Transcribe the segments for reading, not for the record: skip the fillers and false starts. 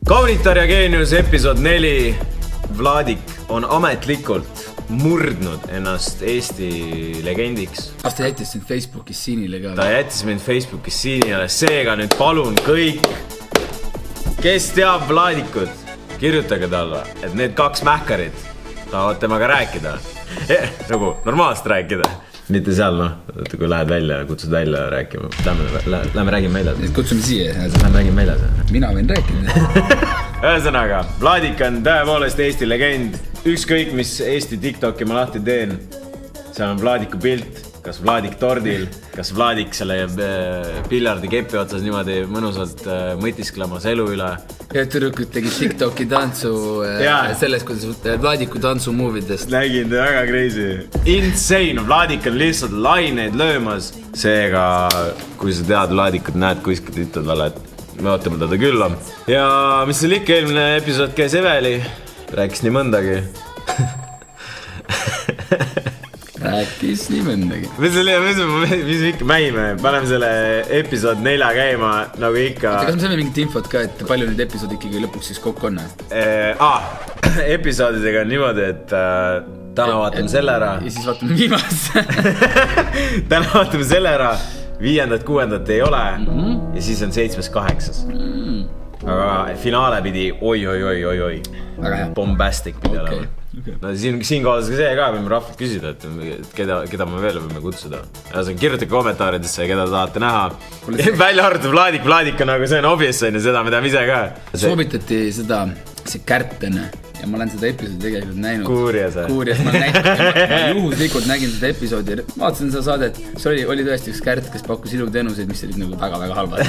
Kaunitar ja Geenius episood 4. Vladik on ametlikult murdnud ennast Eesti legendiks. Kas ta jättis sind Facebookis siinile ka? Ta jättis mind Facebookis siinile. Seega nüüd palun kõik, kes teab Vladikut, kirjutage talle, et need 2 mähkarid tahavad temaga rääkida. Nagu normaalselt rääkida. Mitte seal, kui lähed välja, kutsud välja rääkima. Lähme räägime meilad. Kutsume siia. Lähme räägime meilad. Mina võin rääkida. Ühesõnaga, Vladik on tõepoolest Eesti legend. Ükskõik, mis Eesti TikToki ma lahti teen. Seal on Vladiku pilt. Kas Vladik tordil, kas Vladik selle piljardi kepi otsas niimoodi mõnusalt mõtisklemas elu üle. Ja tüdrukud tegid TikToki tantsu sellest, kuidas Vladiku tantsu movidest. Nägin väga crazy. Insane, Vladik on lihtsalt laineid löömas. Seega, kui sa tead Vladikut, näed kuskilt ütled talle, et me ootame teda külla. Ja mis seal ikka eelmine episood käis Eveli, rääkis nii mõndagi. Rääkis nii mõndagi. Mis ikka mähime, paneme selle episood 4 käima nagu ikka. Kas me saame mingit infot ka, et palju nüüd episood ikkagi lõpuks siis kokku on? Episoodidega on niimoodi, et täna vaatame selle ära. Ja siis vaatame viimast. Täna vaatame selle ära, 5. 6. ei ole ja siis on 7. 8. Aga finaale pidi oi. Väga hea. Bombastic pidi olema. No, siin kohas ka see ka võime rahvalt küsida, et keda me veel võime kutsuda. Kirjutage kommentaaridesse, keda tahate näha. Välja arvatud Vladik on nagu see on obvious, seda me teame ise ka. Soovitati seda, see Kärtene. Ja ma olen seda episoodi tegelikult näinud. Kuurjas. Ma juhuslikult nägin seda episoodi. Vaatasin seda saadet. See oli tõesti üks Kärt, kes pakkus iluteenuseid, mis olid nagu väga halvad.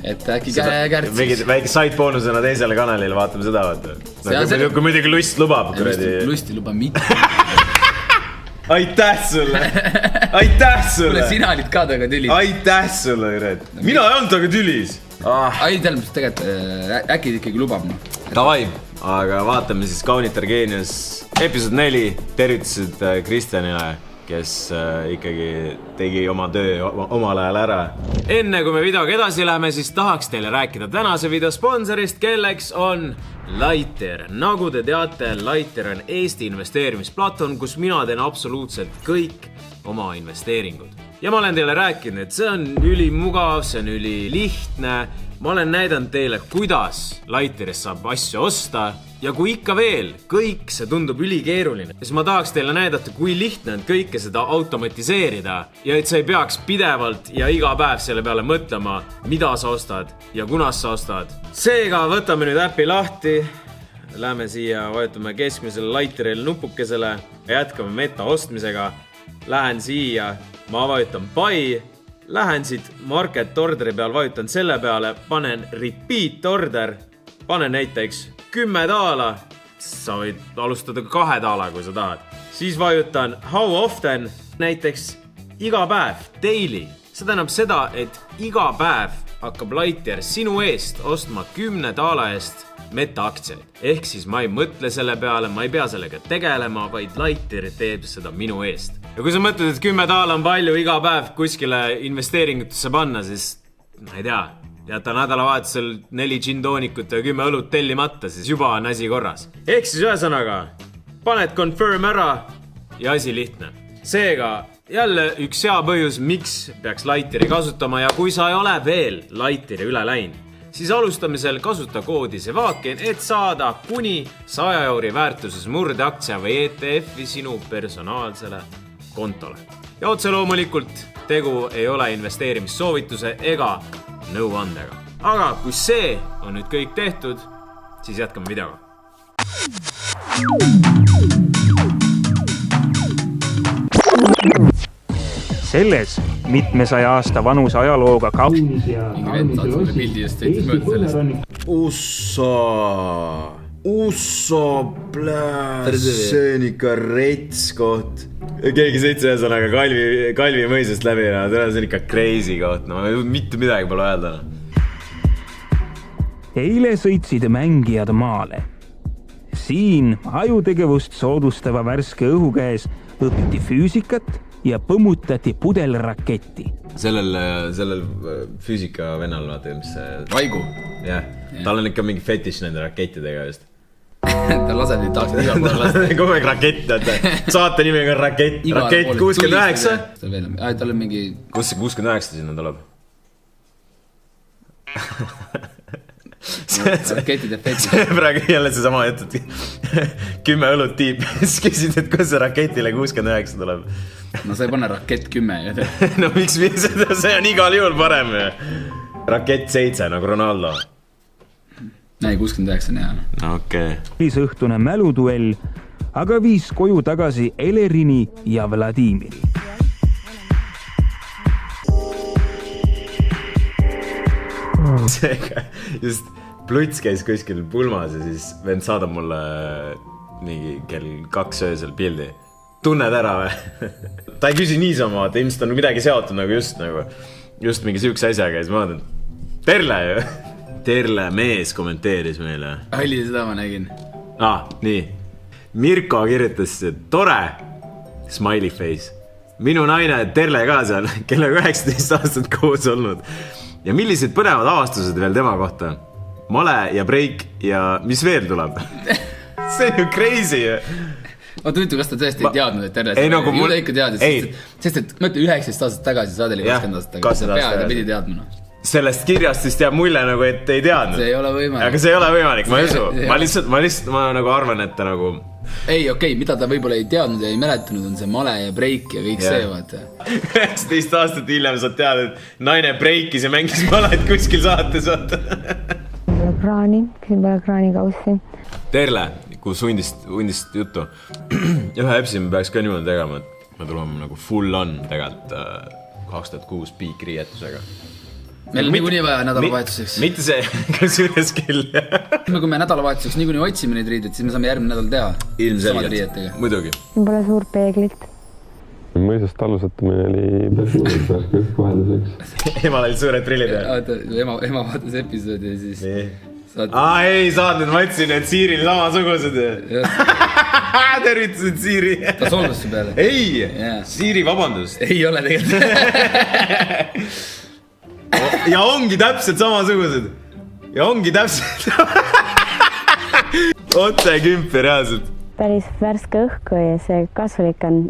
Et äkki Kärt siis... Väike side bonusena teisele kanalile vaatame seda vaata. Kui muidugi lust lubab. Lusti luba mitte. Aitäh sulle! Kuule, sina olid ka taga tülis. Aitäh sulle, Red! Mina ei olnud taga tülis! Ai, tähendab, tegelikult äkki ikkagi lubab. Davai, aga vaatame siis Kaunitar Geenius episood 4. Tervitused Kristjanile, kes ikkagi tegi oma töö omal ajal ära. Enne kui me videoga edasi läheme, siis tahaks teile rääkida tänase video sponsorist, kelleks on Lighter. Nagu te teate, Lighter on Eesti investeerimisplatvorm, kus mina teen absoluutselt kõik oma investeeringud. Ja ma olen teile rääkinud, et see on ülimugav, see on ülilihtne. Ma olen näidanud teile, kuidas Lighterist saab asju osta. Ja kui ikka veel, kõik see tundub ülikeeruline, siis ma tahaks teile näidata, kui lihtne on kõike seda automatiseerida ja et sa ei peaks pidevalt ja iga päev selle peale mõtlema, mida sa ostad ja kunas sa ostad. Seega võtame nüüd äppi lahti, lähme siia, vajutame keskmisele Lighteril nupukesele ja jätkame meta ostmisega. Lähen siia, ma vajutan buy, lähen siit market orderi peal, vajutan selle peale, panen repeat order, panen näiteks $10, sa võid alustada ka $2, kui sa tahad. Siis vajutan how often, näiteks iga päev, daily. See tähendab seda, et iga päev hakkab Lighter sinu eest ostma $10 eest meta-aktsiaid. Ehk siis ma ei mõtle selle peale, ma ei pea sellega tegelema, vaid Lighter teeb seda minu eest. Ja kui sa mõtled, et $10 on palju iga päev kuskile investeeringutesse panna, siis ma ei tea, jäta nädalavahetusel 4 gin-toonikut ja 10 õlut tellimata, siis juba on asi korras. Ehk siis ühesõnaga, paned confirm ära ja asi lihtne. Seega, jälle üks hea põhjus, miks peaks Lighteri kasutama ja kui sa ei ole veel Lighteri üle läinud, siis alustamisel kasuta koodi Sevaken, et saada kuni 100 € väärtuses murdeaktsia või ETF-i sinu personaalsele kontole. Ja otse loomulikult tegu ei ole investeerimissoovituse ega nõuandega. Aga kui see on nüüd kõik tehtud, siis jätkame videoga. Selles mitmesaja aasta vanuse ajalooga kaunis ja Usso, see on ikka rets koht. Keegi sõitsi ühesõnaga Kalvi mõisest läbi ja see on ikka crazy koht. No, mitte midagi pole öelda. Eile sõitsid mängijad maale. Siin ajutegevust soodustava värske õhu käes õpiti füüsikat ja põmmutati pudelraketti. sellel füüsika vennal, vaata, mis see... Vaigu. Jah, tal on ikka mingi fetiš nende rakettidega just. Ta laseb neid tahaksid igal poole lasta. Kogu aeg rakett, saate nimega rakett. Rakett 69. Tal on mingi... Kus see 69 sinna tuleb? Raketid efekti. Praegu jälle see sama jutt, et 10 õlut tiip, siis küsid, et kus see raketile 69 tuleb. No sa ei pane rakett 10. No miks see on igal juhul parem. Rakett 7 nagu Ronaldo. Ei, 69 on hea. Okei. Õhtune mäluduell, aga viis koju tagasi Elerini ja Vladimiri. Seega, just Pluts käis kuskil pulmas ja siis vend saadab mulle mingi kell 2 öösel pildi. Tunned ära või? Ta ei küsi niisama, et ilmselt on midagi seotud nagu just mingi süüks asjaga ja siis ma vaatan, Terle ju. Terle mees kommenteeris meile. Oli seda ma nägin. Nii. Mirko kirjutas, tore, smiley face. Minu naine Terle ka seal, kellega 19 aastat koos olnud. Ja millised põnevad avastused veel tema kohta? Male ja break ja mis veel tuleb? See on ju crazy. Ma tunnitu, kas ta tõesti ei teadnud, et Terle ju ta ikka teadis, sest et mõtle 19 aastat tagasi saadeli 20 aastat tagasi. Peale ta pidi teadmuna. Sellest kirjast siis teab mulje nagu, et ei teadnud. See ei ole võimalik. Aga see ei ole võimalik, ma ei usu. Ma lihtsalt nagu arvan, et ta nagu... Ei, okei, mida ta võib-olla ei teadnud ja ei mäletanud, on see male ja break ja kõik see, vaata. 19 aastat hiljem saad teada, et naine breikis ja mängis malet kuskil saates, vaata. Küsin pole kraanikaussi. Terle, kus hundist juttu. Ühe epsi me peaks ka niimoodi tegema, et me tuleme nagu full on tegelikult 2006 piikriietusega. Meil on niikuinii vaja nädalavahetuseks. Mitte see, kas üles küll. Kui me nädalavahetuseks niikuinii otsime neid riideid, siis me saame järgmine nädal teha. Ilmselgelt, muidugi. Pole suurt peeglit. Mõisest alusetamine oli päris kohenduseks. Emal olid suured prillid. Ema vaatas episoodi ja siis... Ei saanud, ma ütlesin, et Siiril samasugused. Tervitused Siiri. Ta solvas su peale. Ei, Siiri vabandust. Ei ole tegelikult. Ja ongi täpselt samasugused. Ja ongi täpselt. Otse kümpi reaalselt. Päris värske õhku ja see kasulik on.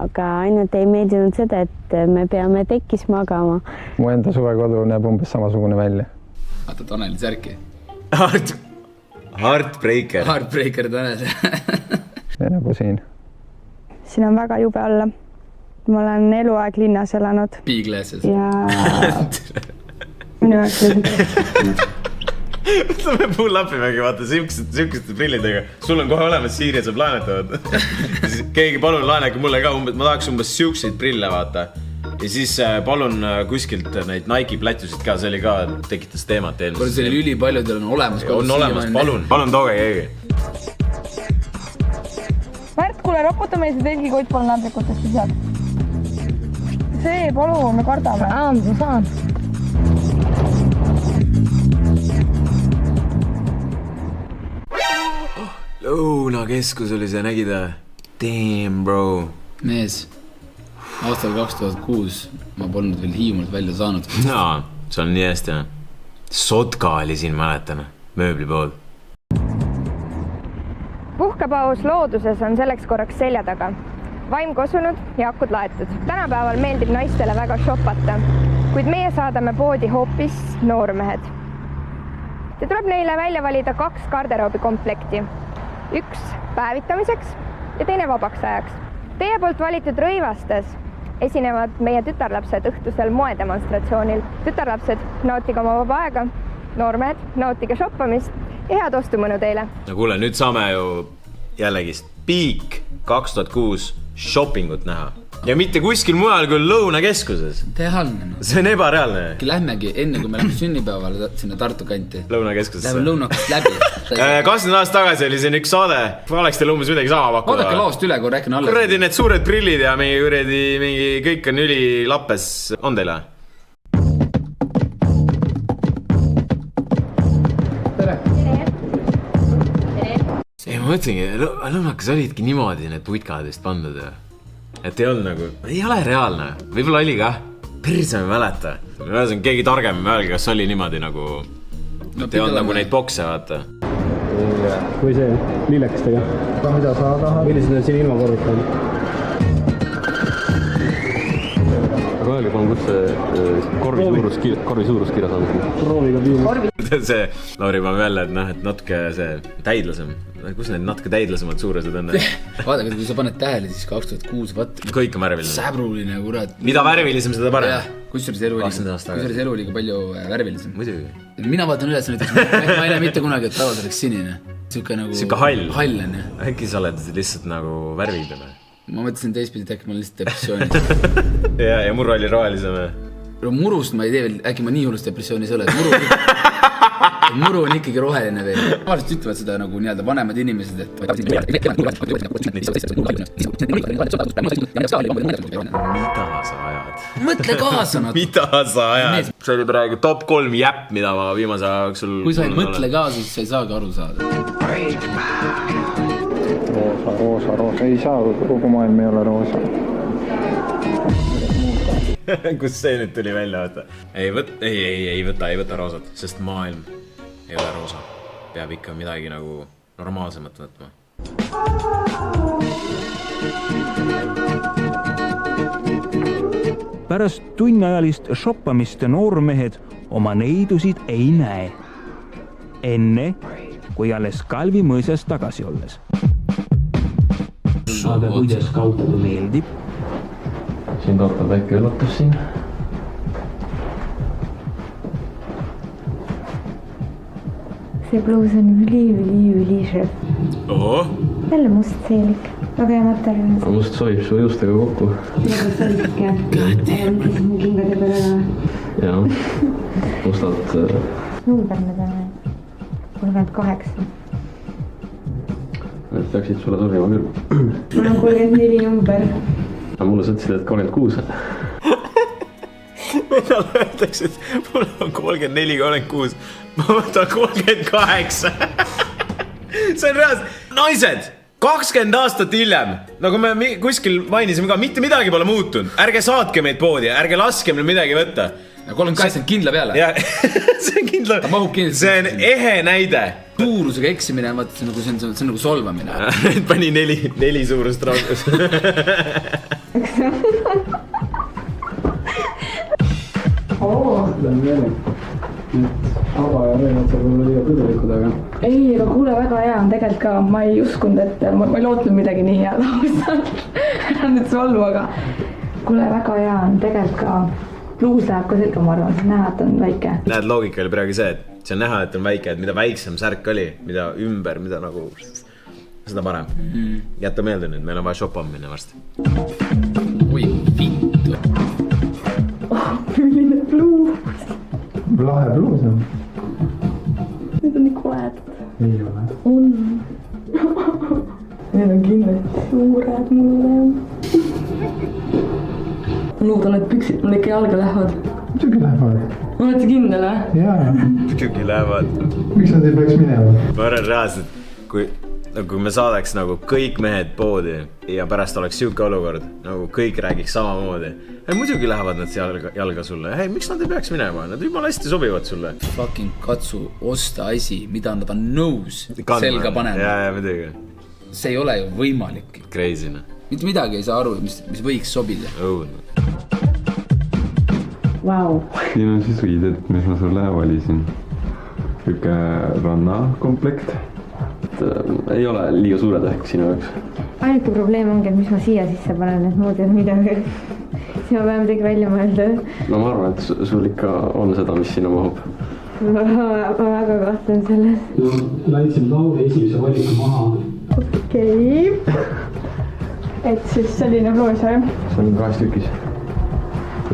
Aga ainult ei meeldinud seda, et me peame tekkis magama. Mu enda suvekodu näeb umbes samasugune välja. Vaata Taneli särki. Heartbreaker. Heartbreaker Tanel. Ja nagu siin. Siin on väga jube olla. Ma olen eluaeg linnas elanud. Piigleses. Ja... Minu jaoks... Me pull-upimegi, vaata, sihukeste prillidega. Sul on kohe olemas Siiri ja saab laenetavad. Keegi palun laenegi mulle ka umbes, ma tahaks umbes sihukseid prille, vaata. Ja siis palun kuskilt neid Nike plätusid ka, see oli ka, tekitas teemat eelmast. Kui see oli ülipaljudel on olemas. On olemas, palun tooge keegi. Märt, kuule, roputa meil see telgikoit palun nabrikutest ja sealt. See, palun, me kardame. Ma saan. Lõunakeskus oli see, nägi ta? Damn, bro. Mees, aastal 2006 ma polnud veel Hiimult välja saanud. See on nii hästi, jah. Sotka oli siin, mäletan, mööbli pool. Puhkepaus looduses on selleks korraks selja taga. Vaim kosunud ja akud laetud. Tänapäeval meeldib naistele väga shoppata, kuid meie saadame poodi hoopis noormehed. Te tuleb neile välja valida 2 garderoobi komplekti. 1 päevitamiseks ja teine vabaks ajaks. Teie poolt valitud rõivastes esinevad meie tütarlapsed õhtusel moedemonstratsioonil. Tütarlapsed, nautige oma vaba aega, noormehed, nautige shoppamist ja head ostumõnu teile. No kuule, nüüd saame ju jällegist Piik 2006 shoppingut näha. Ja mitte kuskil mujal kui Lõunakeskuses. Reaalne. See on ebareaalne. Lähmegi enne, kui me lähme sünnipäevale sinna Tartu kanti. Lõunakeskusesse. Lähme Lõunakest läbi. 20 aastat tagasi oli siin üks saade. Oleks teil umbes midagi sama pakkuda. Vaadake loost üle, kui rääkin alle. Kuredi need suured prillid ja mingi kõik on üli lappes. On teile? Ei, ma mõtlengi, Lõunakas olidki niimoodi need putkad vist pandud. Et ei olnud nagu, ei ole reaalne. Võib-olla oli ka. Perse me mäleta. Ühesõnaga keegi targem öelge, kas oli niimoodi nagu ei olnud nagu neid bokse, vaata. Või see lillekestega. Mida sa tahad? Millised need siin ilmakorvid on? Aga öelge palun, kus see korvi suurus kirjas on? Prooviga piim. See, Lauri paneb jälle, et natuke see täidlasem. Kus need natuke täidlasemad suuresed on? Vaata, kui sa paned tähele, siis 2006, kõik on värviline. Säbruline, kurat. Mida värvilisem, seda parem. Kusjuures elu oli ka palju värvilisem. Muidugi. Mina vaatan üles näiteks, ma ei näe mitte kunagi, et päevas oleks sinine. Siuke hall on, jah. Äkki sa oled lihtsalt nagu värvidele. Ma mõtlesin teistpidi, et äkki ma olen lihtsalt depressioonis. ja muru oli rohelisem. Murust ma ei tee veel, äkki ma nii hullust depressioonis ole, muru on ikkagi roheline veel. Tavaliselt ütlevad seda nagu nii-öelda vanemad inimesed, et mida sa ajad? Mõtle kaasa nad. Mida sa ajad? See oli praegu top 3 jäpp, mida ma viimase ajaksul... Kui sa ei mõtle kaasa, siis sa ei saagi aru saada. Roosa. Ei saa, kogu maailm ei ole roosa. Kus see nüüd tuli välja, vaata? Ei võta roosat, sest maailm ei ole roosa. Peab ikka midagi nagu normaalsemat võtma. Pärast tunniajalist shoppamist noormehed oma neidusid ei näe. Enne, kui alles Kalvi mõisas tagasi olles. Aga kuidas kaupade meeldib? Siin tootab väike üllatus siin. See bluus on üli šef. Oho! Jälle must seelik. Väga hea materjal. Must sobib su juustega kokku. Väga selge. Mõtlesin mu kingade peale ära. Jaa. Mustad... Number me teeme. 38. Need läksid sulle sobima küll. Mul on 34 number. Aga mulle sõtsid, et 36. Midale öeldakse, et mul on 34-36. Ma võtan 38. See on reaalselt. Naised, 20 aastat hiljem, nagu me kuskil mainisime ka, mitte midagi pole muutunud. Ärge saatke meid poodi, ärge laske meil midagi võtta. 38 kindla peale. See on kindla. See on ehe näide. Suurusega eksimine, see on nagu solvamine. Pani 4 suurust raugus. Lähen meele. Aba ja Reevatsal võib-olla liiga püdelikud, aga... Ei, aga kuule, väga hea on tegelikult ka. Ma ei uskunud, et ma ei lootnud midagi nii head. Ära nüüd solvu, aga kuule, väga hea on tegelikult ka. Bluus läheb ka selga, ma arvan, see näha, et on väike. Näed, loogika oli praegu see, et see on näha, et on väike, et mida väiksem särk oli, mida ümber, mida nagu... Seda parem. Jätta meelde nüüd, meil on vaja shoppamine varsti. Oi, vittu. Milline bluus. Lahe bluus on. Need on nii koed. Ei ole. On. Need on kindlasti suured mulle. Ma loodan, et püksid mul ikka jalga lähevad. Muidugi lähevad. Olete kindel, või? Jaa. Muidugi lähevad. Miks nad ei peaks minema? Ma arvan reaalselt, kui me saadaks nagu kõik mehed poodi ja pärast oleks siuke olukord, nagu kõik räägiks samamoodi. Muidugi lähevad nad jalga sulle. Hei, miks nad ei peaks minema? Nad jumala hästi sobivad sulle. Fucking katsu osta asi, mida nad on nõus selga panema. Ja, muidugi. See ei ole ju võimalik. Crazy. Mitte midagi ei saa aru, mis võiks sobida. Vau. Siin on siis riided, mis ma sulle valisin. Üke rannakomplekt. Ei ole liiga suured ehk sinu jaoks. Ainuke probleem ongi, et mis ma siia sisse panen, et muud ei ole midagi. Siis ma pean midagi välja mõelda. No ma arvan, et sul ikka on seda, mis sinna mahub. Ma väga kahtlen selles. Läitsin Lauri esimese valiku maha. Okei. Et siis selline bluus, või? See on 2 tükis.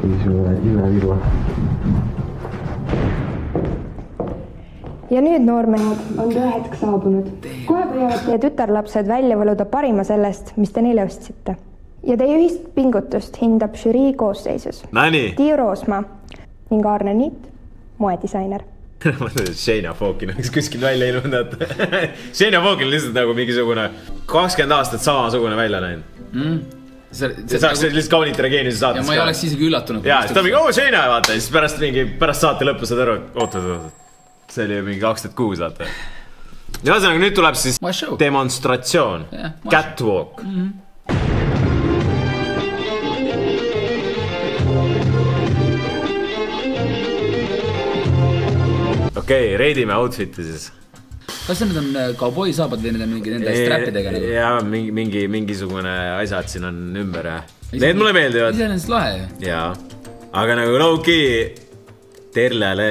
Niisugune imevirva. Ja nüüd, noormehed, on töö hetk saabunud. Kohe püüavad teie tütarlapsed välja võluda parima sellest, mis te neile ostsite. Ja teie ühist pingutust hindab žürii koosseisus. Tiiu Roosma ning Aarne Niit, moedisainer. Ma mõtlen, et Shania Fawkin oleks kuskil välja ilmunud. Shania Fawkin on lihtsalt nagu mingisugune 20 aastat samasugune välja näinud. saaks lihtsalt kaunitere geeniuse saates. Ja ma ei oleks isegi üllatunud. Jaa, ta mingi, seina vaata. Siis pärast saate lõppu saad aru, oota. See oli mingi 2006 vaata. Ja ühesõnaga nüüd tuleb siis demonstratsioon. Catwalk. Okei, reidime outfit'i siis. Kas need on kauboi saabad või need on mingi nende strappidega? Jaa, mingisugune asjad siin on ümber ja need mulle meeldivad. Ise on ennast lahe. Jaa, aga nagu low-key Terlele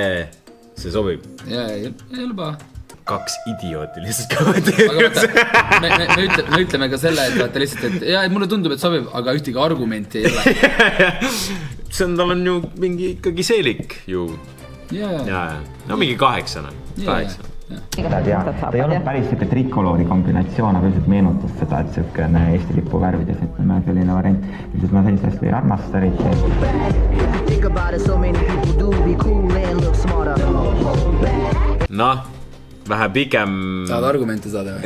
see sobib. Jaa, ei ole paha. 2 idiooti lihtsalt kommenteerivad. Me ütleme ka selle, et vaata lihtsalt, et jaa, mulle tundub, et sobib, aga ühtegi argumenti ei ole. Tal on ju mingi ikkagi seelik ju. Jaa. No mingi 8. Ta ei olnud päris siuke trikoloori kombinatsioon, aga üldiselt meenutas seda, et siukene Eesti lipu värvides, ütleme selline variant. Üldiselt ma sellist hästi ei armasta eriti. Noh, vähe pikem... Saad argumente saada või?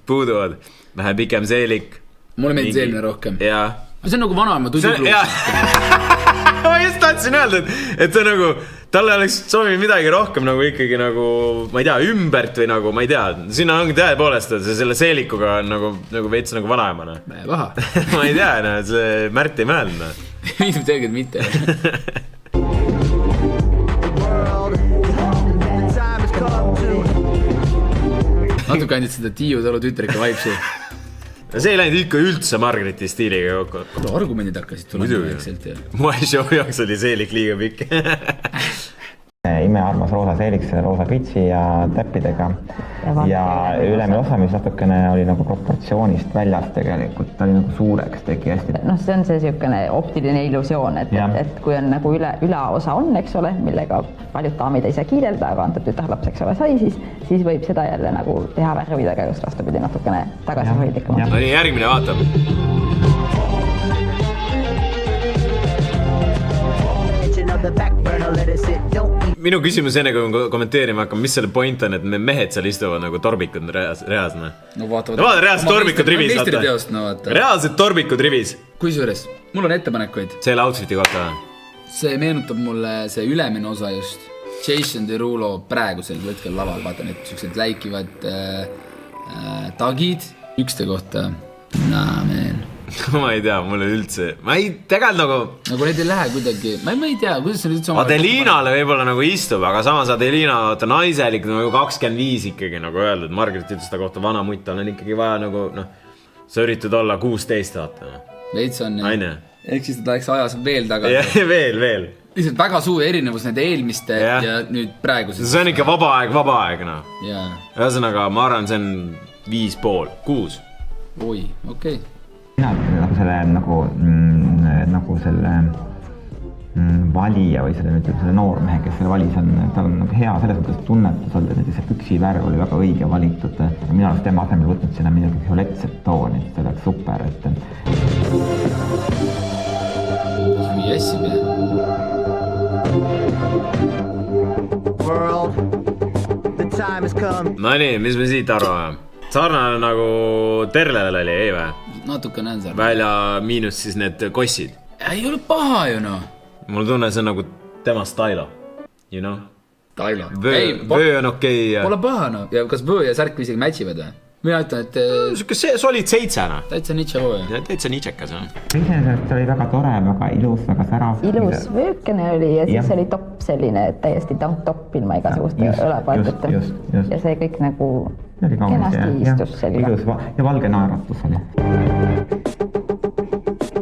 Puuduvad. Vähe pikem seelik. Mulle meeldis eelmine rohkem. Jaa. See on nagu vanaema tudukluus. Ma just tahtsin öelda, et see nagu, talle oleks sobinud midagi rohkem nagu ikkagi nagu, ma ei tea, ümbert või nagu, ma ei tea, sinna ongi tõepoolest, et see selle seelikuga on nagu veits nagu vanaemana. Paha. Ma ei tea, see Märt ei mõelda. Ilmselt tegelikult mitte. Natuke andid seda Tiiu Talu tütrike vaipsi. See ei läinud ikka üldse Margareti stiiliga kokku. Argumendid hakkasid tulema väikselt. Moe show jaoks oli seelik liiga pikk. Imearmas roosa seelik, roosa pitsi ja täppidega. Ja ülemine osa, mis natukene oli nagu proportsioonist väljas tegelikult. Ta oli nagu suureks, tegi hästi. See on see siukene optiline illusioon, et kui on nagu üleosa on, eks ole, millega paljud daamid ei saa kiirelda, aga antud tütarlaps, eks ole, sai, siis võib seda jälle nagu teha värvidega, just vastupidi natukene tagasihoidlikumalt. No nii, järgmine vaatab. Minu küsimus enne, kui me kommenteerima hakkame, mis selle point on, et mehed seal istuvad nagu torbikud reas, No vaata, reaalsed torbikud rivis. Reaalsed torbikud rivis. Kusjuures, mul on ettepanekuid. Selle outfiti kohta. See meenutab mulle see ülemine osa just. Jason Derulo praegusel hetkel laval, vaata need sellised läikivad tagid ükste kohta. Ma ei tea, mulle üldse, ma ei tegelikult nagu... Nagu need ei lähe kuidagi, ma ei tea, kuidas see üldse... Adeliinale võib-olla nagu istub, aga samas Adeliina vaata naiselik nagu 25 ikkagi nagu öeldud. Margaret ütles seda kohta vana mutt, on ikkagi vaja nagu, sa üritud olla 16 vaata. Veits on, jah. Ehk siis ta läks ajas veel taga. Veel. Lihtsalt väga suur erinevus nende eelmiste ja nüüd praegused. See on ikka vaba aeg, Ühesõnaga, ma arvan, see on 5,5, 6. Oi, okei. Nagu selle nagu selle valija või selle noormehe, kes selle valis on, tal on nagu hea selles mõttes tunnetus olnud, et see püksivärv oli väga õige valitud. Mina oleks tema asemel võtnud sinna midagi violetset tooni, et see oleks super, et... No nii, mis me siit arvame? Sarnane nagu Terlele oli, ei või? Natuke näen sarnane. Välja miinus siis need kossid. Ei ole paha ju, Mul tunne, see on nagu tema stylo, you know? Stylo. Vöö on okei. Pole paha, Ja kas vöö ja särk isegi matchivad või? Mina ütlen, et... See solid 7. Täitsa nitšavo, Täitsa nitšekas, Iseenesest oli väga tore, väga ilus, väga särav. Ilus vöökene oli ja siis oli topp selline täiesti top ilma igasuguste õlepaeteta. Ja see kõik nagu kenasti istus sellega. Ilus ja valge naeratus oli.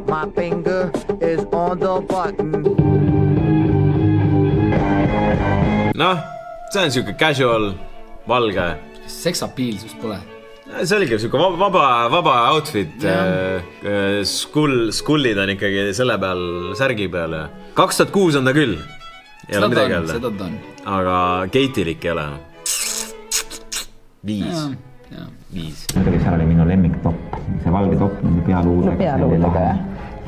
My finger is on the button. See on siuke casual, valge. Seksapiilsust pole. See oligi siuke vaba outfit. Skullid on ikkagi selle peal, särgi peal. 2006 on ta küll. Seda ta on. Aga Keitilik ei ole. 5. Seal oli minu lemmiktopp. See valge topp nende pealuudega.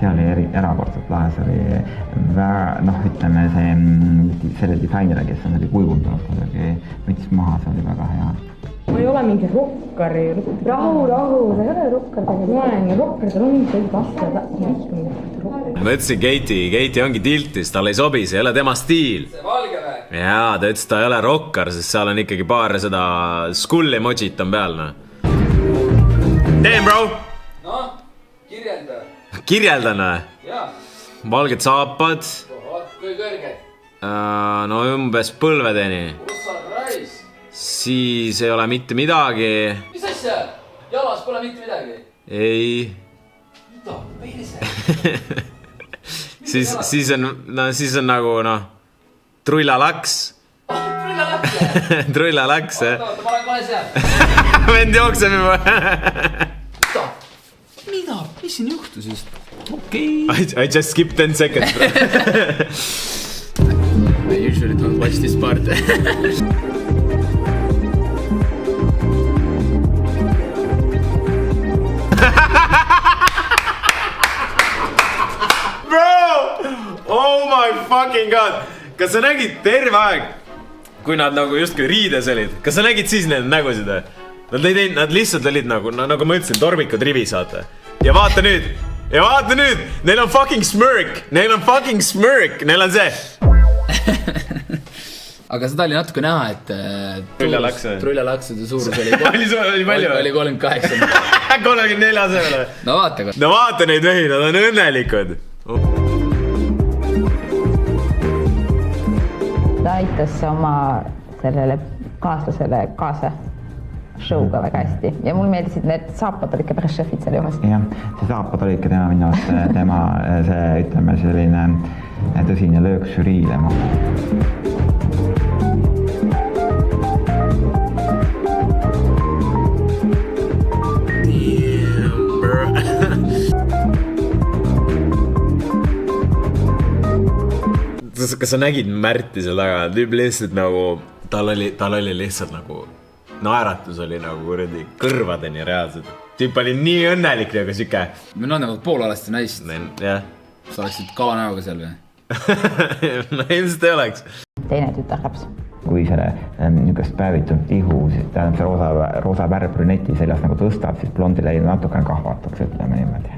See oli erakordselt lahe. See oli väga, ütleme selle disainile, kes on kuivundanud, võttis maha, see oli väga hea. ma ei ole mingi rokkari. Rahu, sa ei ole rokkar tegelikult. Ma olen rokkar, tal on mingi vasta. Ma ütlesin Keiti ongi tiltis, tal ei sobi, see ei ole tema stiil. See valge või? Jaa, ta ütles, ta ei ole rokkar, sest seal on ikkagi paar seda skull emojit on peal, noh. Damn, bro! Noh, Kirjeldan või? Jaa. Valged saapad. Kui kõrged? No umbes põlvedeni. Ussa rais. Siis ei ole mitte midagi. Mis asja? Jalas pole mitte midagi? Ei. Mida? Perse? siis on nagu, noh, trullalaks. Trullalaks, jah. Oota, ma olen kohe seal. Vend jookseb juba. Mida? Mis siin juhtus just? Okei. I just skipped 10 seconds, bro. I usually don't watch this part. Bro! Oh my fucking god! Kas sa nägid terve aeg, kui nad nagu justkui riides olid? Kas sa nägid siis need nägusid või? Nad lihtsalt olid nagu ma ütlesin, tormikud rivis, vaata. Ja vaata nüüd, neil on fucking smirk, neil on see. Aga seda oli natuke näha, et trullalaksude suurus oli 38. 34 asemele. No vaata neid mehi, nad on õnnelikud. Ta aitas oma sellele kaaslasele kaasa showga väga hästi ja mul meeldisid need saapad olid ikka päris šefid seal juures. Jah, see saapad olid ikka tema see, ütleme, selline tõsine löök žüriile. Kas sa nägid Märti seal taga? Tüüp lihtsalt nagu, tal oli lihtsalt nagu, naeratus oli nagu kuradi kõrvadeni reaalselt. Tüüp oli nii õnnelik nagu siuke. Meil on nagu poolalasti naist. Jah. Sa oleksid kala näoga seal või? No ilmselt ei oleks. Teine tütarlaps. Kui selle niisugust päevitunud tihu, siis tähendab see roosa värv brüneti seljas nagu tõstab, siis blondi leid natukene kahvatakse, ütleme niimoodi.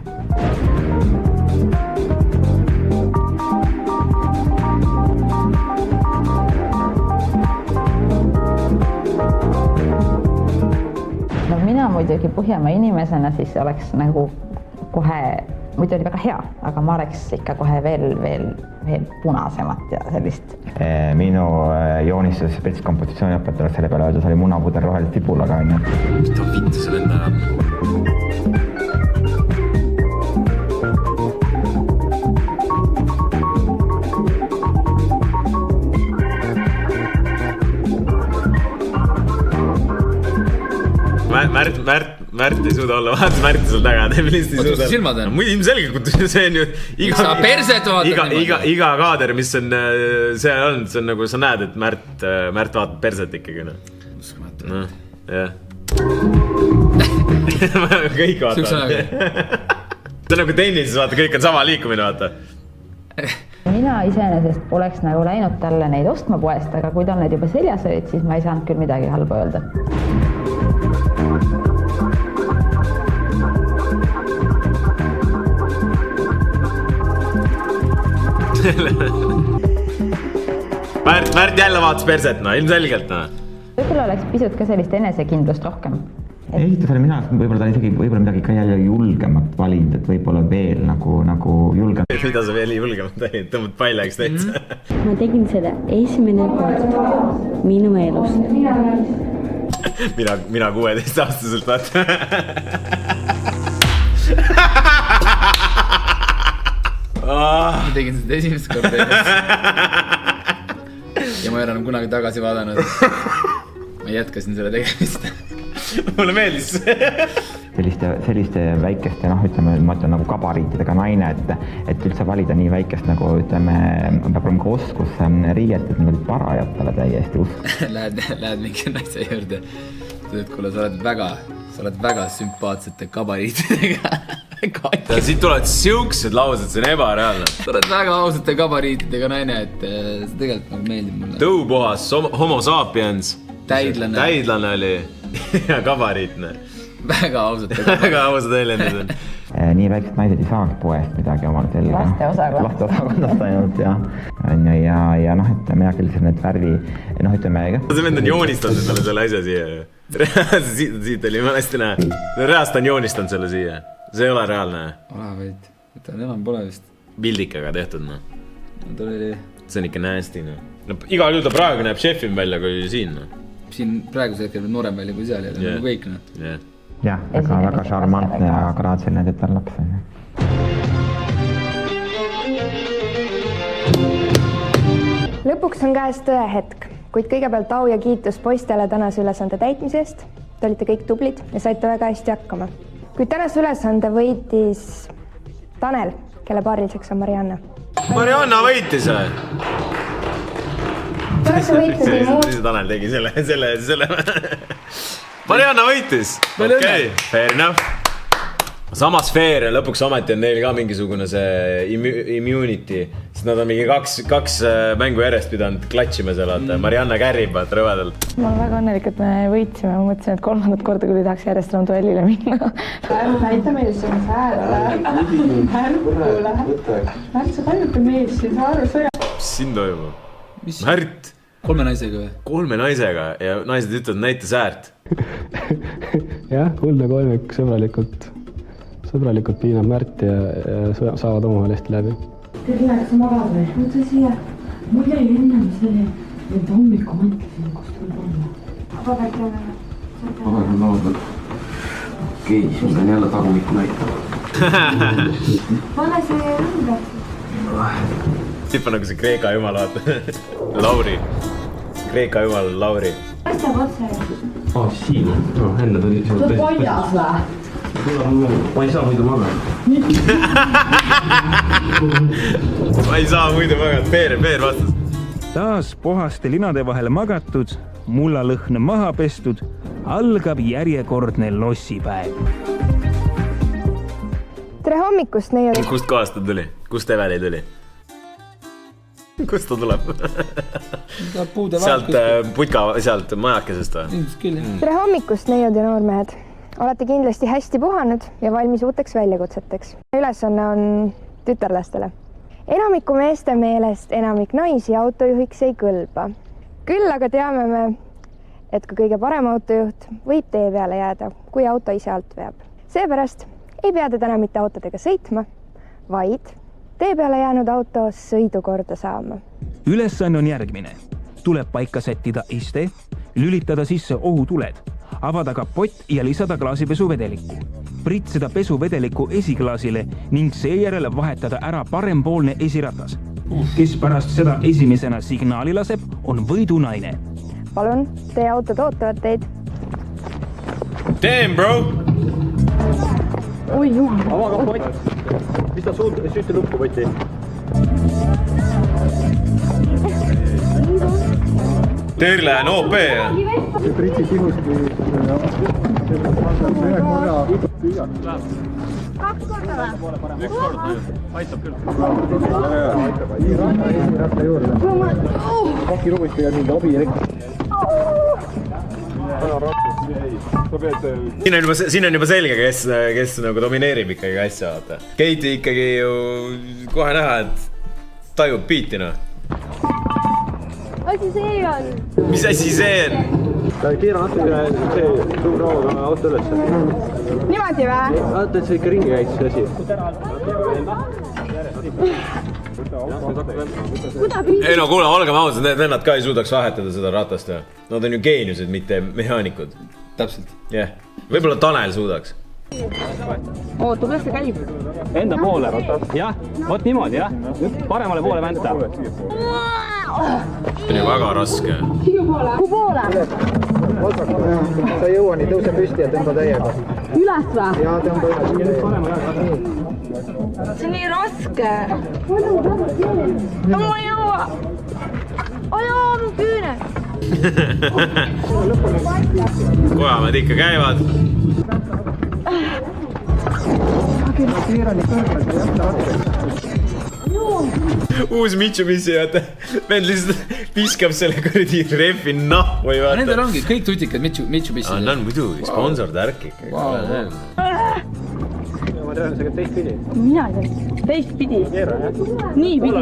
No mina muidugi Põhjamaa inimesena siis oleks nagu kohe, muidu oli väga hea, aga ma oleks ikka kohe veel punasemat ja sellist. Minu joonistus spetskompositsiooniõpetajal selle peale öeldes oli munapuder rohelise tibulaga. Mis ta vittu see venda ajab? Märt ei suuda olla, vaata Märt seal taga, teeb lihtsalt ei suuda. Oota, kus silmad on? Ilmselgelt, see on ju iga kaader, mis on see on nagu sa näed, et Märt vaatab perset ikkagi. Noh, jah. Kõik vaatavad. See on nagu tennises, vaata, kõik on sama liikumine, vaata. Mina iseenesest poleks nagu läinud talle neid ostma poest, aga kui tal need juba seljas olid, siis ma ei saanud küll midagi halba öelda. Märt jälle vaatas perset, no ilmselgelt, no. Võib-olla oleks pisut ka sellist enesekindlust rohkem. Ei, ta oli mina, võib-olla ta isegi midagi ka jälle julgemat valinud, et võib-olla veel nagu julgem. Mida sa veel julgemat tegid? Tõmbad paljaks täitsa. Ma tegin seda esimene kord minu elust. Mina 16-aastaselt vaata. Ma tegin seda esimest korda ja ma ei ole kunagi tagasi vaadanud. Ma jätkasin selle tegemist. Mulle meeldis. Selliste väikeste, ütleme, ma ütlen nagu gabariitidega naine, et üldse valida nii väikest nagu, ütleme, peab olema oskus riiet, et need parajad talle täiesti usk. Lähed mingi naise juurde. Kuule, sa oled väga sümpaatsete gabariitidega. Siit tulevad siuksed laused, see on ebareaalne. Sa oled väga ausate gabariitidega naine, et see tegelikult meeldib mulle. Tõupuhas, homo sapiens. Täidlane oli. ja kabariitne. Väga ausalt väljendid on. Nii väiksed naised ei saagi poest midagi omal selga. Lasteosakonnast ainult, jah. Ja noh, ütleme hea küll need värvi, noh, ütleme... See vend on joonistanud talle selle asja siia. Siit oli hästi näha. Reast on joonistanud selle siia. See ei ole reaalne. Ole vaid. Enam pole vist. Bildikaga tehtud, noh. See on ikka nästi, noh. Igal juhul ta praegu näeb šefim välja kui siin, noh. Siin praeguse hetkel noorem välja kui seal ja nagu kõik, noh. Jah, väga šarmantne ja graadseline tütarlaps on. Lõpuks on käes tõe hetk, kuid kõigepealt au ja kiitus poistele tänase ülesande täitmise eest. Te olite kõik tublid ja saite väga hästi hakkama. Kuid tänase ülesande võitis Tanel, kelle paariliseks on Marianna. Marianna võitis või? Tanel tegi selle. Marianna võitis. Okei, fair enough. Samas fair ja lõpuks ometi on neil ka mingisugune see immunity. Sest nad on mingi kaks mängu järjest pidanud klatšima seal. Marianna kärrib rõvedalt. Ma olen väga õnnelik, et me võitsime. Ma mõtlesin, et 3. korda küll ei tahaks järjest enam duellile minna. Näita meile siin säärale. Märkule. Märk saab ainuke mees siin saare sõja. Mis siin toimub? Märt. 3 naisega või? 3 naisega ja naised ütlevad näita säärt. Jah, kuldne kolmik sõbralikult piinab Märt ja saavad omavahel hästi läbi. Terve, kas sa magad või? Mõtle siia. Mul jäi ennem see, et hommiku mõtlesin, kus tuleb olla. Paberil laudad. Okei, siis ma jälle tagumikku näitama. Pane see ümber. Tipp on nagu see Kreeka jumal, vaata. Lauri. Kreeka jumal Lauri. Paistab otse. Siin. Enne tuli. See on paljas või? Ma ei saa muidu magada. Ma ei saa muidu magada. Peer vastas. Taas puhaste linade vahel magatud, mullalõhn maha pestud, algab järjekordne lossipäev. Tere hommikust, neiu. Kust kohast ta tuli? Kust Eveli tuli? Kust ta tuleb? Sealt putka, sealt majakesest või? Tere hommikust, neiud ja noormehed. Olete kindlasti hästi puhanud ja valmis uuteks väljakutseteks. Ülesanne on tütarlastele. Enamiku meeste meelest enamik naisi autojuhiks ei kõlba. Küll aga teame me, et ka kõige parem autojuht võib tee peale jääda, kui auto ise alt veab. Seepärast ei pea te täna mitte autodega sõitma, vaid tee peale jäänud auto sõidukorda saama. Ülesanne on järgmine. Tuleb paika sättida iste, lülitada sisse ohutuled, avada kapott ja lisada klaasipesuvedelikku. Pritseda pesuvedeliku esiklaasile ning seejärel vahetada ära parempoolne esiratas. Kes pärast seda esimesena signaali laseb, on võidunaine. Palun, teie autod ootavad teid. Damn, bro! Oi jumal. Ava kapott. Mis ta süüti lukku võtti? Terle on OP. Pritsi tihuski. Kaks korda või? Üks kord. Aitab küll. Paki ruumist ja mingi abi rekk. Siin on juba selge, kes nagu domineerib ikkagi asja, vaata. Keiti ikkagi ju kohe näha, et tajub biiti, noh. Asi see on? Mis asi see on? Keera natuke see suur-rauga auto üles. Niimoodi või? Vaata, et see ikka ringi käiks see asi. Ei no kuule, olgem ausad, need vennad ka ei suudaks vahetada seda ratast. Nad on ju geeniused, mitte mehaanikud. Täpselt. Jah, võib-olla Tanel suudaks. Oota, kuidas see käib? Enda poole, jah, vot niimoodi, jah. Paremale poole vänta. See on ju väga raske. Kuhu poole? Sa ei jõua nii, tõuse püsti ja tõmba täiega. Üles või? Jaa, tõmba üles. See on nii raske. Ma ei jõua. Ajaa, mu küüne. Kojamed ikka käivad. Uus Mitsubishi, vaata. Vend lihtsalt viskab selle kuradi refi nahvu või vaata. Nendel ongi kõik tutikad Mitsubishi. Annan muidugi, sponsor tärk ikka. Ma tean seda teistpidi. Mina tean, teistpidi. Nii pidi.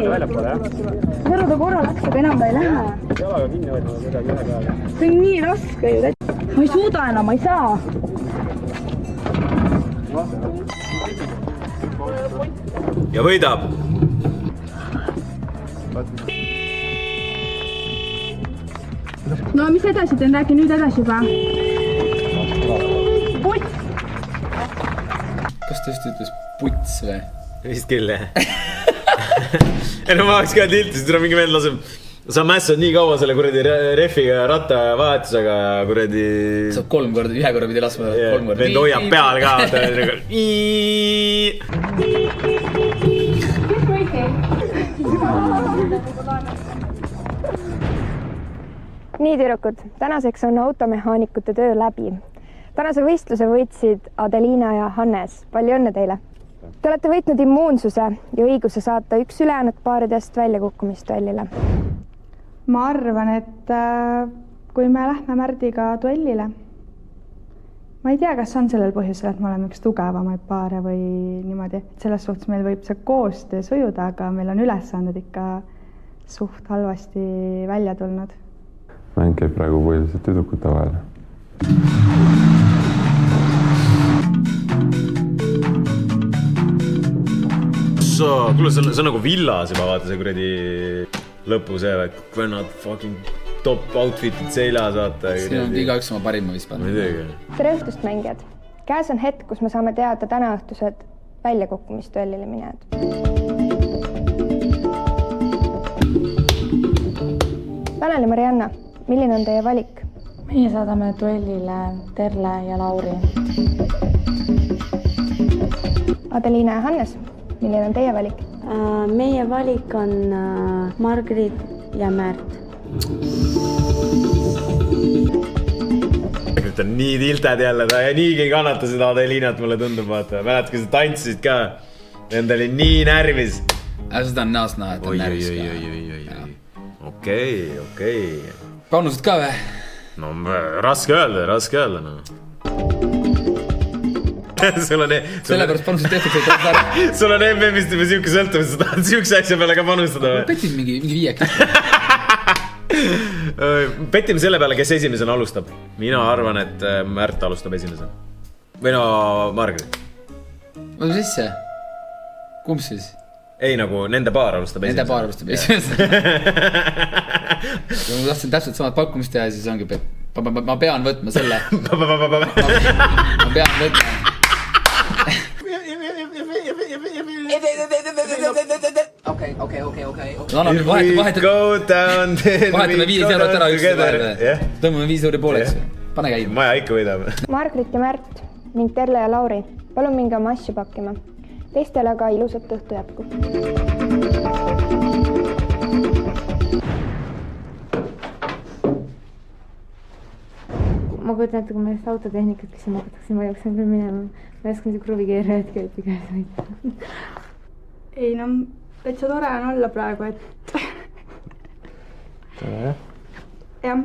Korra ta korra läks, aga enam ta ei lähe. Jalaga kinni hoidma midagi ühe peale. See on nii raske ju. Ma ei suuda enam, ma ei saa. Ja võidab. No mis edasi teen, räägi nüüd edasi juba. Puts! Kas tõesti ütles puts või? Vist küll, jah. No ma oleks ka tiltis, et mingi vend laseb. Sa mässad nii kaua selle kuradi refiga ratta vahetusega kuradi... Saab 3 korda, 1 korda pidi laskma 3 korda. Vend hoiab peal ka. Nii tüdrukud, tänaseks on automehaanikute töö läbi. Tänase võistluse võitsid Adelina ja Hannes. Palju õnne teile! Te olete võitnud immuunsuse ja õiguse saata üks ülejäänud paaridest väljakukkumisduellile. Ma arvan, et kui me lähme Märdiga duellile, ma ei tea, kas on sellel põhjusel, et me oleme üks tugevamaid paare või niimoodi. Selles suhtes meil võib see koostöö sujuda, aga meil on ülesanded ikka suht halvasti välja tulnud. Mäng käib praegu põhiliselt tüdrukute vahel. Kuule, see on nagu villas juba, vaata see kuradi lõpu see, et vennad fucking top outfitid seljas, vaata. Siin on igaüks oma parima vist pannud. Tere õhtust, mängijad! Käes on hetk, kus me saame teada täna õhtused väljakukkumisduellile minejad. Tanel ja Marianna, milline on teie valik? Meie saadame duellile Terle ja Lauri. Adelina ja Hannes, milline on teie valik? Meie valik on Margrit ja Märt. Nüüd on nii tilted jälle, ta niigi ei kannata seda Adelinat, mulle tundub, vaata. Mäletad, kui sa tantsisid ka, nend oli nii närvis. Seda on näost näha, et on närvis ka. Okei. Panusid ka või? No raske öelda, no. Sellepärast panusid tehtud, et tahad ära. Sul on MM-ist juba siuke sõltuvus, sa tahad siukse asja peale ka panustada või? Petid mingi viiek. Petime selle peale, kes esimesena alustab. Mina arvan, et Märt alustab esimesena. Või no Margrit. Mis asja? Kumb siis? Ei, nagu nende paar alustab esimesena. Nende paar alustab esimesena. Kui ma tahtsin täpselt samad pakkumist teha, siis ongi, ma pean võtma selle. Ma pean võtma. Vahetame 5 eurot ära üks vahel. Tõmbame 5 euri pooleks. Pane käima. Maja ikka võidab. Margrit ja Märt ning Terle ja Lauri, palun minge oma asju pakkima. Teistel aga ilusat õhtu jätku. Ma kujutan ette, kui ma just autotehnikat küsima hakataksin, ma jooksen küll minema. Ma ei oskan see kruvikeerja hetke, et käes võita. Ei, no, täitsa tore on olla praegu, et... Tore, jah? Jah.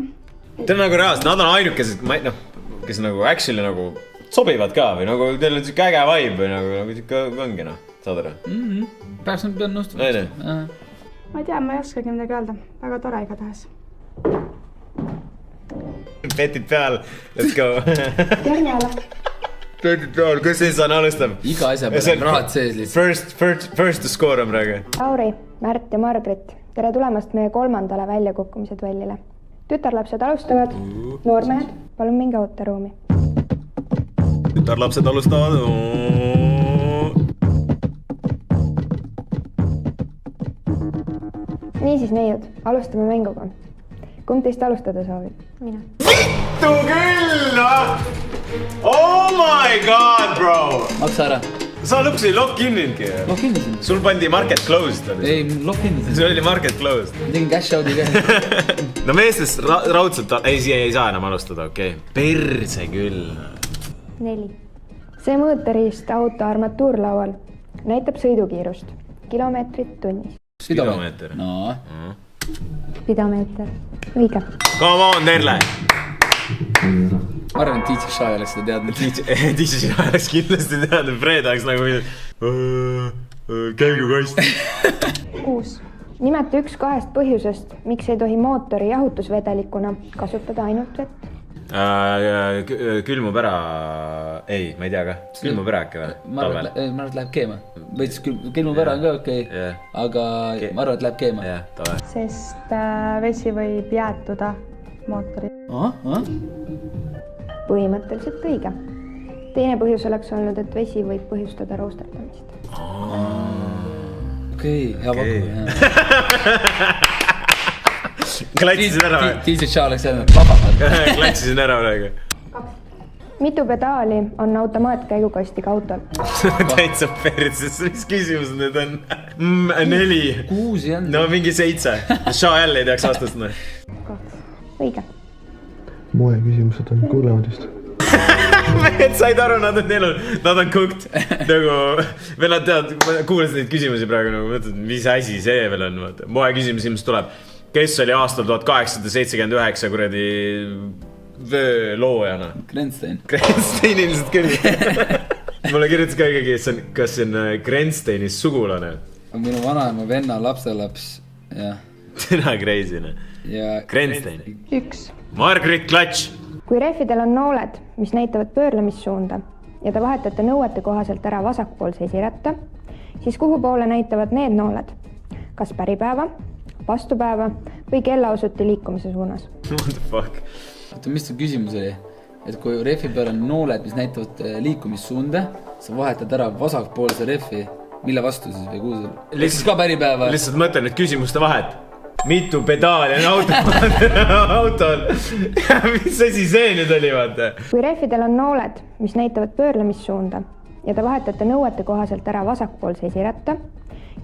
Teil on nagu reaalselt, nad on ainukesed, kes nagu actually nagu sobivad ka või nagu teil on siuke äge vibe või nagu siuke ongi, noh, saad ära? Päevs on pean nõustuma. Ma ei tea, ma ei oskagi midagi öelda. Väga tore igatahes. Petid peal, let's go. Järjala. Petid peal, kes eestsaan alustab? Iga asja peale rahad sees lihtsalt. First to score on praegu. Lauri, Märt ja Margrit, tere tulemast meie 3. väljakukkumise duellile. Tütarlapsed alustavad. Noormehed, palun minge ooteruumi. Tütarlapsed alustavad. Niisiis, neiud, alustame mänguga. Kumb teist alustada soovib? Mina. Vittu küll, noh! Oh my god, bro! Maksa ära. Sa lõpuks ei lock-in'inudki. Lock-in'isin. Sul pandi market closed. Ei, lock-in'isin. Sul oli market closed. Tegin cash out'i ka. No meestest raudselt ei saa enam alustada, okei. Perse küll. 4. See mõõteriist auto armatuurlaual näitab sõidukiirust. kilomeetrit tunnis. Spidomeeter. No. Spidomeeter. Õige. Come on, Terle! Ma arvan, et DJ Shai oleks seda teadnud. DJ Shai oleks kindlasti teadnud. Fred oleks nagu käigukast. 6. Nimeta üks 2 põhjusest, miks ei tohi mootori jahutusvedelikuna kasutada ainult vett. Külmub ära... Ei, ma ei tea ka. Külmub ära äkki või? Ma arvan, et läheb keema. Võitis külmub ära on ka okei. Aga ma arvan, et läheb keema. Sest vesi võib jäätuda mootori. Põhimõtteliselt õige. Teine põhjus oleks olnud, et vesi võib põhjustada roosterdamist. Okei, hea pakku. Klatsisin ära või? DJ Shah oleks jäänud vabamad. Klatsisin ära praegu. 2. Mitu pedaali on automaatkäigukastiga autol? Täitsa perses, mis küsimus need on? 4. 6 jah. No mingi 7. Shah jälle ei teaks vastast. 2. Õige. Moe küsimused on kuulemad just. Mehed said aru, nad on cooked. Veel nad teavad, kuulasid neid küsimusi praegu, mõtled, mis asi see veel on. Moe küsimus ilmselt tuleb. Kes oli aastal 1879 kuradi vööloojana? Grenstein. Grenstein ilmselt küll. Mulle kirjutas ka ikkagi, kas see on Grensteinis sugulane. Minu vanaema venna lapselaps. Täna crazy. Grenstein. 1. Margrit Klatš. Kui rehvidel on nooled, mis näitavad pöörlemissuunda ja te vahetate nõuete kohaselt ära vasakpoolse esiratta, siis kuhu poole näitavad need nooled? Kas päripäeva, vastupäeva või kellaosuti liikumise suunas? What the fuck? Oota, mis su küsimus oli? Et kui rehvi peal on nooled, mis näitavad liikumissuunda, sa vahetad ära vasakpoolse rehvi, mille vastu siis või kuhu? Lihtsalt ka päripäeva? Lihtsalt mõtlen nüüd küsimuste vahet. Mitu pedaali on autol? Mis asi see nüüd oli, vaata? Kui rehvidel on nooled, mis näitavad pöörlemissuunda ja te vahetate nõuete kohaselt ära vasakpoolse esiratta,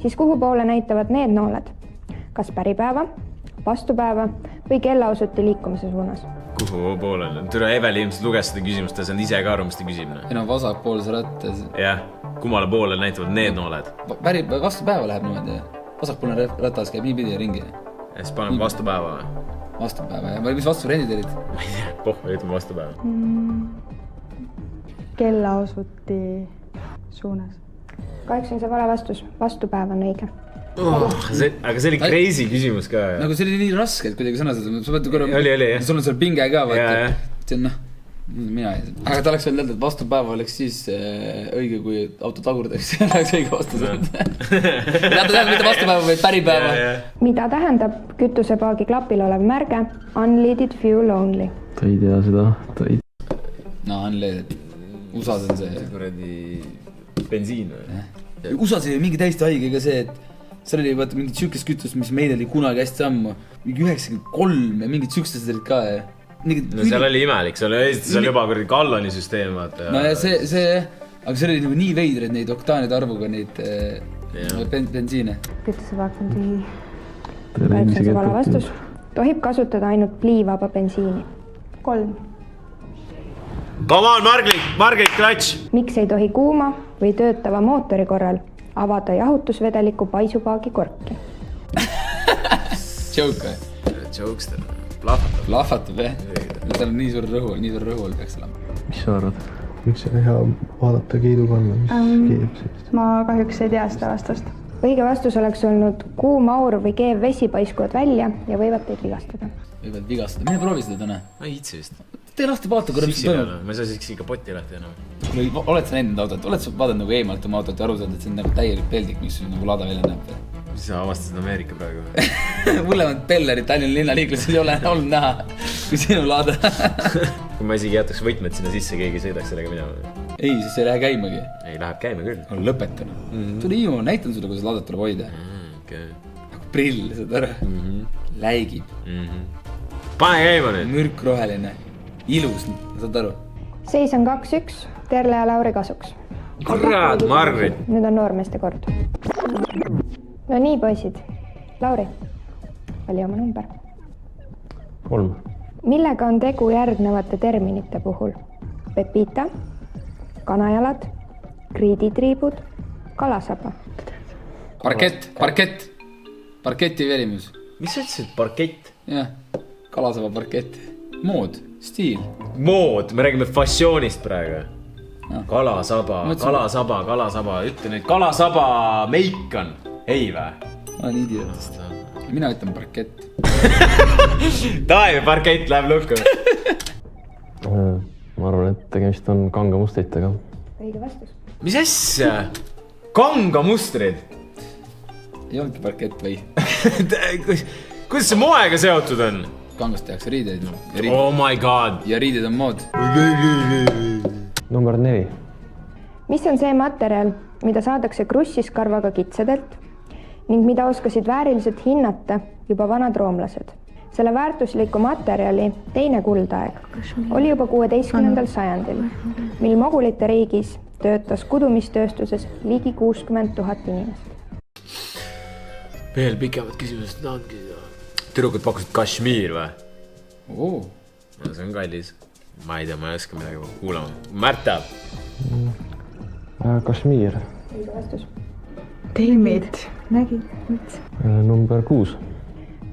siis kuhu poole näitavad need nooled? Kas päripäeva, vastupäeva või kellaosuti liikumise suunas? Kuhu poole? Türa Eveli ilmselt luges seda küsimust ja see on ise ka aru, mis ta küsib. Ei no vasakpoolse ratta. Jah, kummale poole näitavad need nooled? Vastupäeva läheb niimoodi. Vasakpoolne ratas käib nii pidi ringi. Ja siis paneme vastupäeva või? Vastupäeva, jah. Mis vastusvariandid olid? Ma ei tea, pohve, ütleme vastupäeva. Kellaosuti suunas. Kahjuks on see vale vastus. Vastupäev on õige. Aga see oli crazy küsimus ka. Nagu see oli nii raske, et kuidagi sõnastada. Oli, jah. Sul on seal pinge ka, vaata. See on mina ei saa. Aga ta oleks veel öelda, et vastupäeva oleks siis õige, kui auto tagurdaks. See oleks õige vastus. Ta tähendab mitte vastupäeva, vaid päripäeva. Mida tähendab kütusepaagi klapil olev märge unleaded fuel only? Ta ei tea seda. No unleaded. USA-s on see. Kuradi bensiin või? USA-s oli mingi täiesti haigega see, et seal oli vaata mingid sükest kütust, mis meil oli kunagi hästi ammu. Mingi 93 ja mingid sükstased olid ka. No seal oli imelik, seal oli juba kuradi galloni süsteem, vaata. No ja see, aga see oli nagu nii veidrad neid oktaanide arvuga neid bensiine. Kütusepaak on tühi. Kahjuks on see vale vastus. Tohib kasutada ainult pliivaba bensiini. 3. Come on, Margrit Klatš! Miks ei tohi kuuma või töötava mootori korral avada jahutusvedeliku paisupaagi korki? Joke või? Jokester. Plahvatab, jah. Tal on nii suur rõhu peaks olema. Mis sa arvad? Miks on hea vaadata kiidukanna, mis keeb sellist? Ma kahjuks ei tea seda vastust. Õige vastus oleks olnud kuum aur või keev vesi paiskuvad välja ja võivad teid vigastada. Võivad vigastada? Mine proovi seda täna. Ma ei hitsi vist. Tee lahti vaata korra, mis toimub. Ma ei saa siiski ikka poti lahti enam. Oled sa näinud autot? Oled sa vaadanud nagu eemalt oma autot ja aru saanud, et see on nagu täielik peldik, mis nagu laada välja näeb? Mis sa avastasid Ameerika praegu? Hullemad Pellerid Tallinna linnaliikluses ei ole olnud näha, kui sinu laada. Kui ma isegi jätaks võtmed sinna sisse, keegi sõidaks sellega minema. Ei, siis ei lähe käimagi. Ei, läheb käima küll. On lõpetanud. Tule Iimu, näitan sulle, kuidas laadet tuleb hoida. Nagu prill, saad aru? Läigib. Pane käima nüüd. Mürkroheline. Ilus, saad aru? Seis on 2-1, Terle ja Lauri kasuks. Kurat, Margrit! Nüüd on noormeeste kord. No nii, poisid. Lauri, vali oma number. 3. Millega on tegu järgnevate terminite puhul? Pepita, kanajalad, kriiditriibud, kalasaba. Parketi verimus. Mis sa ütlesid? Parkett? Jah, kalasaba parkett. Mood, stiil. Mood, me räägime fassioonist praegu. Kalasaba. Ütle nüüd, kalasaba meik on. Ei vä? Olen idiotist. Mina ütlen parkett. Taevi parkett läheb lukku. Ma arvan, et tegemist on kangamustritega. Õige vastus. Mis asja? Kangamustrid? Ei olnudki parkett või? Kuidas see moega seotud on? Kangast tehakse riideid. Oh my god. Ja riided on mood. Number 4. Mis on see materjal, mida saadakse krussiskarvaga kitsedelt ning mida oskasid vääriliselt hinnata juba vanad roomlased? Selle väärtusliku materjali teine kuldaeg oli juba 16. sajandil, mil mogulite riigis töötas kudumistööstuses ligi 60 000 inimest. Veel pikemad küsimused taandki. Tüdrukud pakkusid Kashmir või? See on kallis. Ma ei tea, ma ei oska midagi kuulama. Märta. Kashmir. Õige vastus. Teemid. Nägid. Number 6.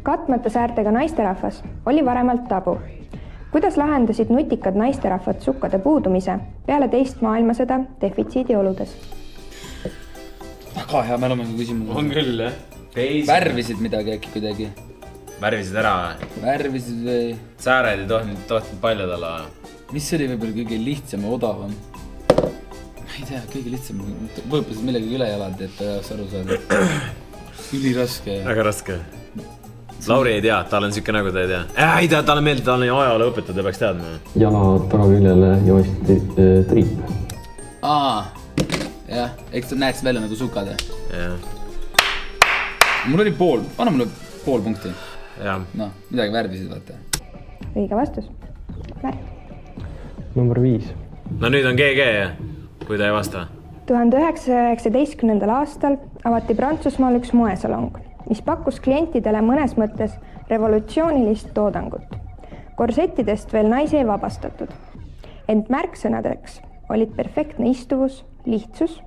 Katmata säärtega naisterahvas oli varemalt tabu. Kuidas lahendasid nutikad naisterahvad sukkade puudumise peale teist maailmasõda defitsiidi oludes? Väga hea mälumägu küsimus. On küll, jah. Värvisid midagi äkki kuidagi? Värvisid ära või? Värvisid või? Sääred ei tohtinud palju tala. Mis oli võib-olla kõige lihtsam ja odavam? Ma ei tea, kõige lihtsam. Võõpasid millegagi üle jalad, et tahaks aru saada. Üliraske. Väga raske. Lauri ei tea, tal on siuke nagu ta ei tea. Ei tea, talle meeldib, ta on ajaole õpetaja, ta peaks teadma. Jala tagaküljele joonisti triip. Jah, eks ta näeks välja nagu sukad. Jah. Mul oli pool, anna mulle pool punkti. Jah. No, midagi värvisid, vaata. Õige vastus. Märt. Number 5. No nüüd on GG, kui ta ei vasta. 1919. aastal avati Prantsusmaal üks moesalong, mis pakkus klientidele mõnes mõttes revolutsioonilist toodangut. Korsettidest veel naisi ei vabastatud. Ent märksõnadeks olid perfektne istuvus, lihtsus,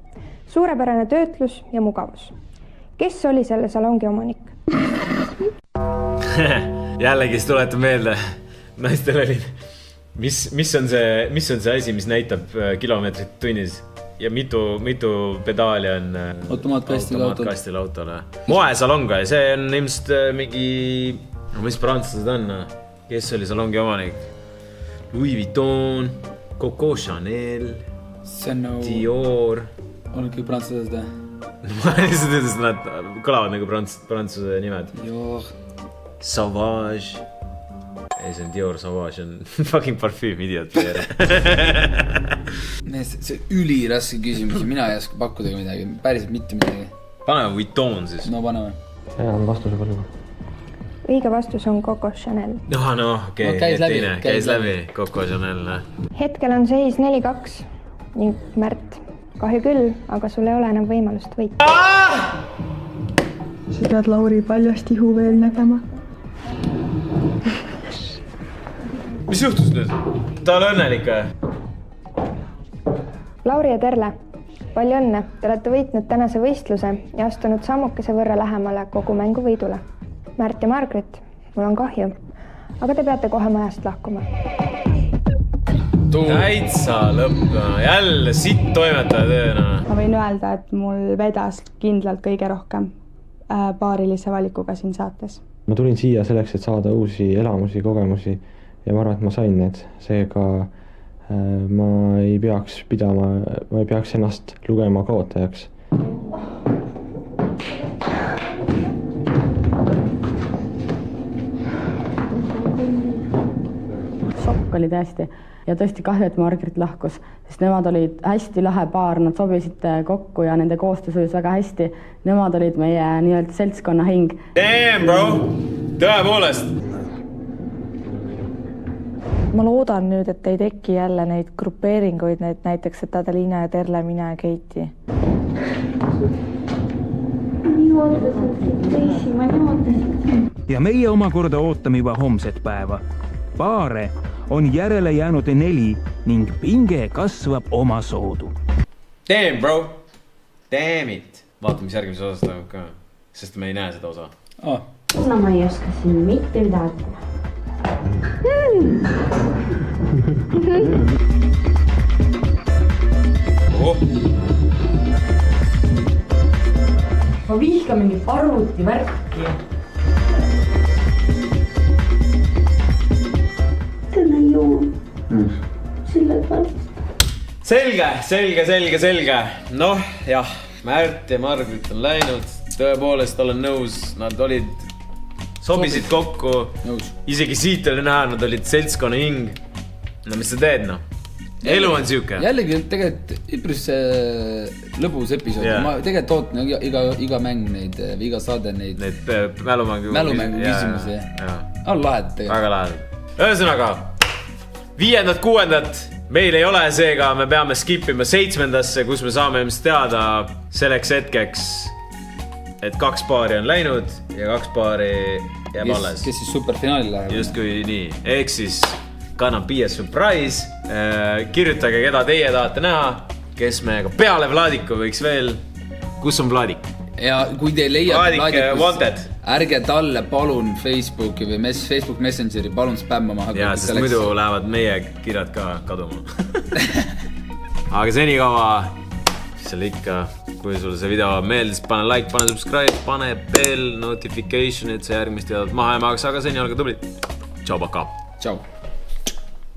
suurepärane töötlus ja mugavus. Kes oli selle salongi omanik? Jällegi tuletan meelde, naistel oli, mis on see asi, mis näitab kilomeetrit tunnis ja mitu pedaali on automaatkastil autole. Moesalong, see on ilmselt mingi, mis prantslased on, kes oli salongi omanik? Louis Vuitton, Coco Chanel, Dior. On kõik prantslased? Ma lihtsalt ütles, et nad kõlavad nagu prantsuse nimed. Sauvage. Ei, see on Dior Sauvage, on fucking parfüüm, idiot. See üliraske küsimus, mina ei oska pakkudagi midagi, päriselt mitte midagi. Paneme Vuitton siis. No paneme. On vastuse palju. Õige vastus on Coco Chanel. Okei, käis läbi Coco Chanel. Hetkel on seis 4-2 ning Märt, kahju küll, aga sul ei ole enam võimalust võita. Sa pead Lauri paljast ihu veel nägema. Mis juhtus nüüd? Ta on õnnelik või? Lauri ja Terle, palju õnne, te olete võitnud tänase võistluse ja astunud sammukese võrra lähemale kogu mängu võidule. Märt ja Margret, mul on kahju, aga te peate kohe majast lahkuma. Täitsa lõppna, jälle sitt toimetaja tööna. Ma võin öelda, et mul vedas kindlalt kõige rohkem paarilise valikuga siin saates. Ma tulin siia selleks, et saada uusi elamusi, kogemusi ja ma arvan, et ma sain need. Seega ma ei peaks ennast lugema kaotajaks. Šokk oli tõesti. Ja tõesti kahju, et Margret lahkus, sest nemad olid hästi lahe paar, nad sobisid kokku ja nende koostöö sujus väga hästi. Nemad olid meie nii-öelda seltskonna hing. Damn, bro! Tõepoolest! Ma loodan nüüd, et ei teki jälle neid grupeeringuid, näiteks, et Adelina ja Terle, mina ja Keiti. Ja meie omakorda ootame juba homset päeva. Paare on järele jäänud 4 ning pinge kasvab oma soodu. Damn, bro! Damn it! vaatame, mis järgmises osas toimub ka. Sest me ei näe seda osa. No ma ei oska siin mitte midagi. Ma vihkan mingi arvuti värki. Täna joon. Sille pärast. Selge. Noh, jah, Märt ja Margrit on läinud. Tõepoolest olen nõus, nad sobisid kokku. Isegi siit oli näha, nad olid seltskonna hing. No mis sa teed, noh? Elu on siuke. Jällegi tegelikult üpris lõbus episood. Ma tegelikult ootan iga mäng neid, iga saade neid. Neid mälumängu küsimusi. On lahed tegelikult. Väga lahed. Ühesõnaga, 5., 6. meil ei ole seega, me peame skipima 7. kus me saame ilmselt teada selleks hetkeks, et 2 paari on läinud ja 2 paari jääb alles. Kes siis superfinaali läheb? Just kui nii. Ehk siis gonna be a surprise. Kirjutage, keda teie tahate näha, kes meiega peale Vladiku võiks veel. Kus on Vladik? Ja kui te leiate Vladikus, ärge talle palun Facebooki või Facebook Messengeri palun spämmama. Ja, sest muidu lähevad meie kirjad ka kaduma. Aga senikaua, seal ikka, kui sulle see video meeldis, pane like, pane subscribe, pane bell, notification, et sa järgmist teadad maha ja maaks, aga seni olge tublid. Tšau, paka. Tšau.